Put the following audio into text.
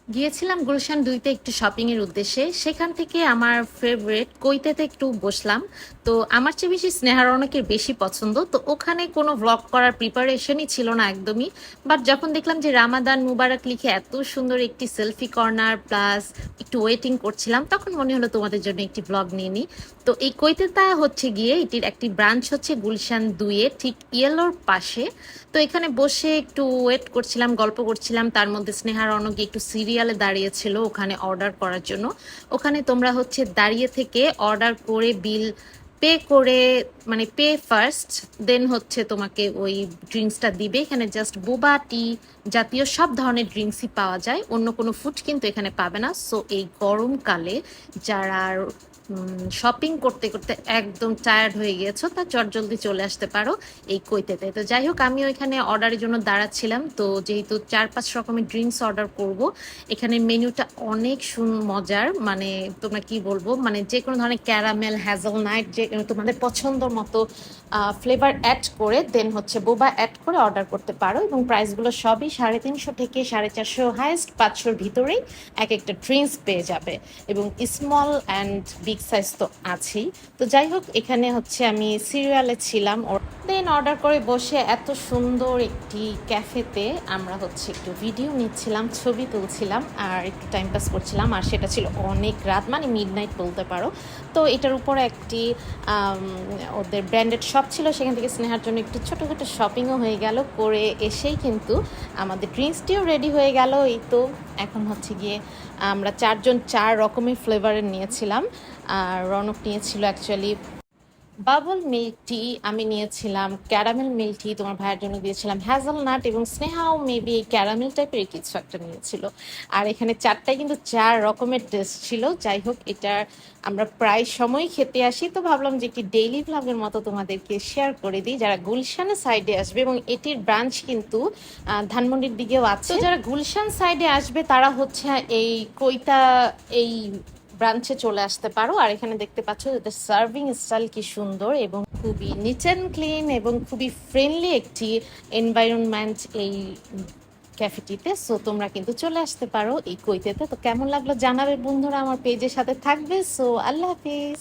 গিয়েছিলাম গুলশান ২ তে একটু শপিং এর উদ্দেশ্যে। সেখান থেকে আমার ফেভারিট কৈতেতে একটু বসলাম। তো আমার চেয়ে বেশি স্নেহা রৌনকের বেশি পছন্দ। তো ওখানে কোনো ভ্লগ করার প্রিপারেশনই ছিল না একদমই। বাট যখন দেখলাম যে রামাদান মুবারক লিখে এত সুন্দর একটি সেলফি কর্নার প্লাস একটু ওয়েটিং করছিলাম, তখন মনে হলো তোমাদের জন্য একটি ভ্লগ নিয়ে নিই। তো এই কৈতেতা হচ্ছে গিয়ে এটির একটি ব্রাঞ্চ হচ্ছে গুলশান ২ ঠিক ইয়েলোর পাশে। তো এখানে বসে একটু ওয়েট করছিলাম, গল্প করছিলাম। তার মধ্যে স্নেহা রনক একটু সিরিয়ালে দাঁড়িয়েছিল ওখানে অর্ডার করার জন্য। ওখানে তোমরা হচ্ছে দাঁড়িয়ে থেকে অর্ডার করে বিল পে করে, মানে পে ফার্স্ট, দেন হচ্ছে তোমাকে ওই ড্রিঙ্কসটা দিবে। এখানে জাস্ট বোবা টি জাতীয় সব ধরনের ড্রিঙ্কসই পাওয়া যায়, অন্য কোনো ফুড কিন্তু এখানে পাবে না। সো এই গরমকালে যারা শপিং করতে করতে একদম টায়ার্ড হয়ে গিয়েছো, তা চটজলদি চলে আসতে পারো এই কৈতেতে। তো যাই হোক, আমি ওইখানে অর্ডারের জন্য দাঁড়াচ্ছিলাম। তো যেহেতু ৪-৫ রকমের ড্রিঙ্কস অর্ডার করব, এখানে মেনুটা অনেক মজার। মানে তোমরা কি বলবো, মানে যে কোনো ধরনের ক্যারামেল, হ্যাজেলনাট, যে তোমাদের পছন্দ মতো ফ্লেভার অ্যাড করে দেন হচ্ছে বোবা অ্যাড করে অর্ডার করতে পারো। এবং প্রাইসগুলো সবই ৩৫০ থেকে ৪৫০, হাইয়েস্ট ৫০০-র ভিতরেই এক একটা ড্রিঙ্কস পেয়ে যাবে। এবং স্মল অ্যান্ড বিগ সাইজ তো আছেই। তো যাই হোক, এখানে হচ্ছে আমি সিরিয়ালে ছিলাম। দেন অর্ডার করে বসে এত সুন্দর একটি ক্যাফেতে আমরা হচ্ছে একটু ভিডিও নিচ্ছিলাম, ছবি তুলছিলাম আর একটু টাইম পাস করছিলাম। আর সেটা ছিল অনেক রাত, মানে মিডনাইট বলতে পারো। তো এটার উপরে একটি ওদের ব্র্যান্ডেড শপ ছিল, সেখান থেকে স্নেহার জন্য একটু ছোটো ছোটো শপিংও হয়ে গেল। করে এসেই কিন্তু আমাদের ড্রিঙ্কসটিও রেডি হয়ে গেল। এই তো এখন হচ্ছে গিয়ে আমরা ৪ জন ৪ রকমের ফ্লেভারের নিয়েছিলাম। আর রনক নিয়েছিল অ্যাকচুয়ালি বাবল মিল্ক টি, আমি নিয়েছিলাম ক্যারামেল মিল্ক টি, তোমার ভাইয়ের জন্য দিয়েছিলাম হ্যাজেলনাট, এবং স্নেহাও মেবি ক্যারামেল টাইপের কিছু একটা নিয়েছিল। আর এখানে চারটায় কিন্তু ৪ রকমের টেস্ট ছিল। যাই হোক, এটা আমরা প্রায় সময় খেতে আসি, তো ভাবলাম যে একটি ডেইলি ভ্লগের মতো তোমাদেরকে শেয়ার করে দিই। যারা গুলশানের সাইডে আসবে, এবং এটির ব্রাঞ্চ কিন্তু ধানমন্ডির দিকেও আছে, তো যারা গুলশান সাইডে আসবে তারা হচ্ছে এই কৈতা এই ব্রাঞ্চে চলে আসতে পারো। আর এখানে দেখতে পাচ্ছ এদের সার্ভিং স্টাইল কি সুন্দর, এবং খুবই নিট অ্যান্ড ক্লিন এবং খুবই ফ্রেন্ডলি একটি এনভায়রনমেন্ট এই ক্যাফেটিতে। সো তোমরা কিন্তু চলে আসতে পারো এই কৈতেতে। তো কেমন লাগলো জানাবে বন্ধুরা, আমার পেজের সাথে থাকবে। সো আল্লাহ হাফিজ।